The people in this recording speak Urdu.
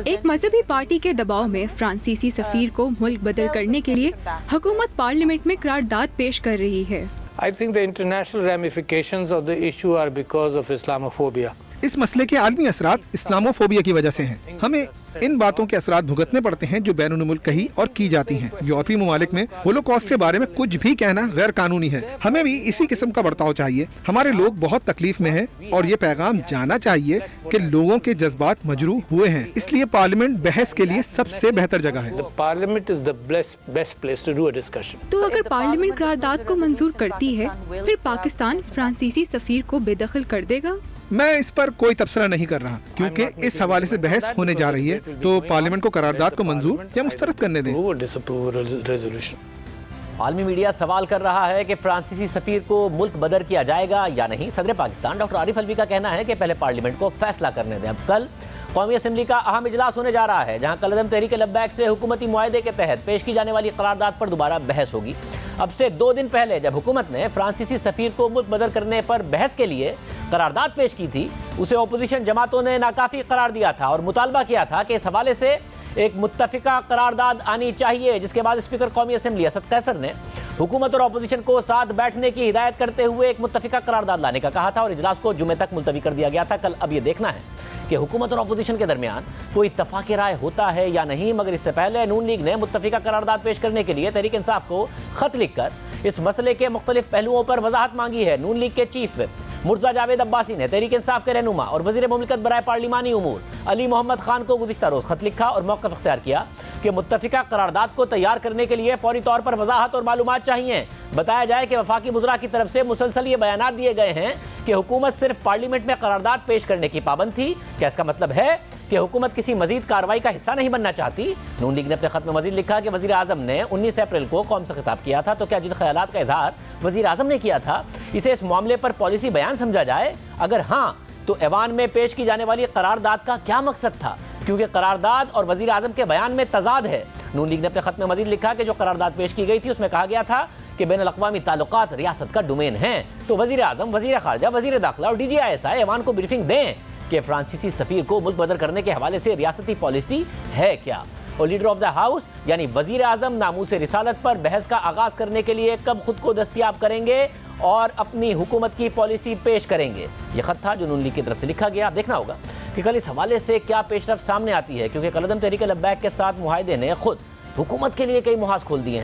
ایک مذہبی پارٹی کے دباؤ میں فرانسیسی سفیر کو ملک بدر کرنے کے لیے حکومت پارلیمنٹ میں قرارداد پیش کر رہی ہے۔ I think the international ramifications of the issue are because of Islamophobia. اس مسئلے کے عالمی اثرات اسلاموفوبیا کی وجہ سے ہیں۔ ہمیں ان باتوں کے اثرات بھگتنے پڑتے ہیں جو بیرون ملک کہی اور کی جاتی ہیں۔ یورپی ممالک میں ہولوکاسٹ کے بارے میں کچھ بھی کہنا غیر قانونی ہے۔ ہمیں بھی اسی قسم کا برتاؤ چاہیے۔ ہمارے لوگ بہت تکلیف میں ہیں اور یہ پیغام جانا چاہیے کہ لوگوں کے جذبات مجروح ہوئے ہیں، اس لیے پارلیمنٹ بحث کے لیے سب سے بہتر جگہ ہے۔ Parliament is the best place to do a discussion. تو اگر پارلیمنٹ قرارداد کو منظور کرتی ہے پھر پاکستان فرانسیسی سفیر کو بے دخل کر دے گا؟ میں اس پر کوئی تبصرہ نہیں کر رہا کیونکہ اس حوالے سے بحث ہونے جا رہی ہے، تو پارلیمنٹ کو قرارداد کو منظور یا مسترد کرنے دیں۔ عالمی میڈیا سوال کر رہا ہے کہ فرانسیسی سفیر کو ملک بدر کیا جائے گا یا نہیں۔ صدر پاکستان ڈاکٹر عارف الوی کا کہنا ہے کہ پہلے پارلیمنٹ کو فیصلہ کرنے دیں۔ اب کل قومی اسمبلی کا اہم اجلاس ہونے جا رہا ہے جہاں کالعدم تحریک لبیک سے حکومتی معاہدے کے تحت پیش کی جانے والی قرارداد پر دوبارہ بحث ہوگی۔ اب سے 2 دن پہلے جب حکومت نے فرانسیسی سفیر کو ملک بدر کرنے پر بحث کے لیے قرارداد پیش کی تھی، اسے اپوزیشن جماعتوں نے ناکافی قرار دیا تھا اور مطالبہ کیا تھا کہ اس حوالے سے ایک متفقہ قرارداد آنی چاہیے، جس کے بعد اسپیکر قومی اسمبلی اسد قیصر نے حکومت اور اپوزیشن کو ساتھ بیٹھنے کی ہدایت کرتے ہوئے ایک متفقہ قرارداد لانے کا کہا تھا اور اجلاس کو جمعے تک ملتوی کر دیا گیا تھا۔ کل اب یہ دیکھنا ہے کہ حکومت اور اپوزیشن کے درمیان کوئی اتفاق رائے ہوتا ہے یا نہیں، مگر اس سے پہلے نون لیگ نے متفقہ قرارداد پیش کرنے کے لیے تحریک انصاف کو خط لکھ کر اس مسئلے کے مختلف پہلوؤں پر وضاحت مانگی ہے۔ نون لیگ کے چیف وپ مرتضیٰ جاوید عباسی نے تحریک انصاف کے رہنما اور وزیر مملکت برائے پارلیمانی امور علی محمد خان کو گزشتہ روز خط لکھا اور موقف اختیار کیا کہ متفقہ قرارداد کو تیار کرنے کے لیے فوری طور پر وضاحت اور معلومات چاہیے۔ بتایا جائے کہ وفاقی وزراء کی طرف سے مسلسل یہ بیانات دیے گئے ہیں کہ حکومت صرف پارلیمنٹ میں قرارداد پیش کرنے کی پابند تھی۔ کیا اس کا مطلب ہے کہ حکومت کسی مزید کارروائی کا حصہ نہیں بننا چاہتی؟ نون لیگ نے اپنے خط میں مزید لکھا کہ وزیر اعظم نے 19 اپریل کو قوم سے خطاب کیا تھا، تو کیا جن خیالات کا اظہار وزیر اعظم نے کیا تھا اسے اس معاملے پر پالیسی بیان سمجھا جائے؟ اگر ہاں تو ایوان میں پیش کی جانے والی قرارداد کا کیا مقصد تھا؟ کیونکہ قرارداد اور وزیر اعظم کے بیان میں تضاد ہے۔ نون لیگ نے اپنے خط میں مزید لکھا کہ جو قرارداد پیش کی گئی تھی اس میں کہا گیا تھا کہ بین الاقوامی تعلقات ریاست کا ڈومین ہیں، تو وزیر اعظم، وزیر خارجہ، وزیر داخلہ اور DGISI ایوان کو بریفنگ دیں کہ فرانسیسی سفیر کو ملک بدر کرنے کے حوالے سے ریاستی پالیسی ہے کیا، اور لیڈر آف دا ہاؤس یعنی وزیر اعظم ناموس رسالت پر بحث کا آغاز کرنے کے لیے کب خود کو دستیاب کریں گے اور اپنی حکومت کی پالیسی پیش کریں گے۔ یہ خط تھا جو نون لیگ کی طرف سے لکھا گیا۔ اب دیکھنا ہوگا کہ کل اس حوالے سے کیا پیش رفت سامنے آتی ہے، کیونکہ کالعدم تحریک لبیک کے ساتھ معاہدے نے خود حکومت کے لیے کئی محاذ کھول دیے ہیں۔